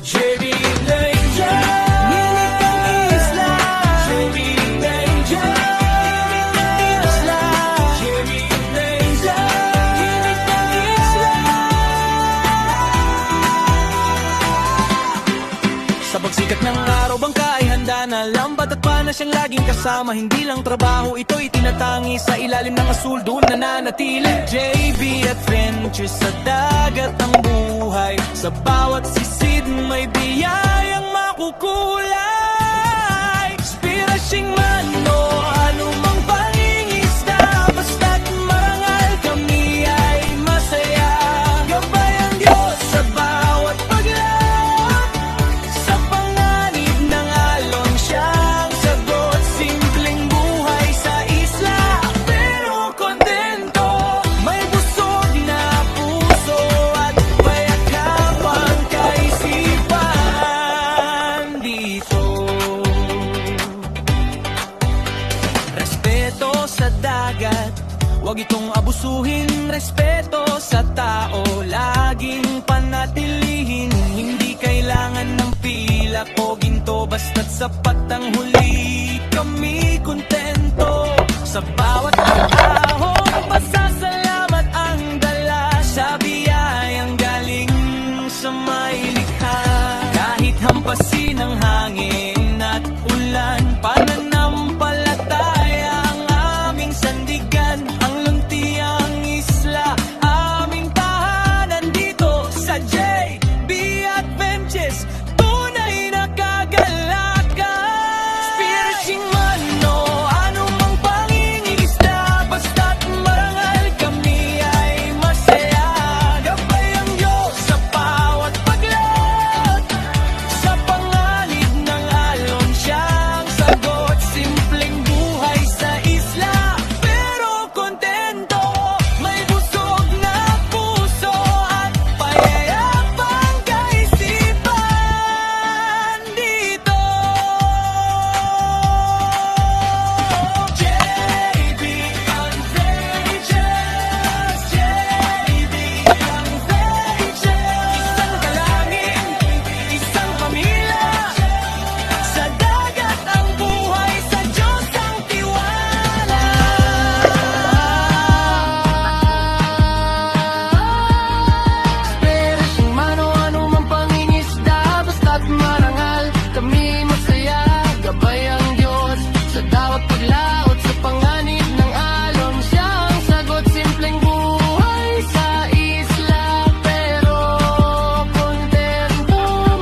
JB Danger, nginig ng isla. JB Danger, nginig ng isla. JB Danger, nginig ng isla. Sa pagsikat ng araw, bangka ay handa na. Lambat at pana siyang laging kasama. Hindi lang trabaho, ito'y tinatangi. Sa ilalim ng asul, doon nananatili. JB Adventure sa dagat ang buhay. Sa bawat sisid may biyayang makukulay. Inspirasing man o anumang pangingisda, basta't marangal kami ay masaya. Gabay ang Diyos sa bawat paglaot. Sa panganib ng alon siyang sagot. Simpleng buhay sa isla, pero kontento. May busog na puso at payakapang kaisipan dito. Respeto sa dagat, huwag itong abusuhin. Respeto sa tao, laging panatilihin. Hindi kailangan ng pilak o ginto, basta't sapat ang huli. Kami kontento sa bawat ahon. Pasasalamat ang dala sa biyayang galing sa may likha. Kahit hampasin ng hangin at ulan, pananaligan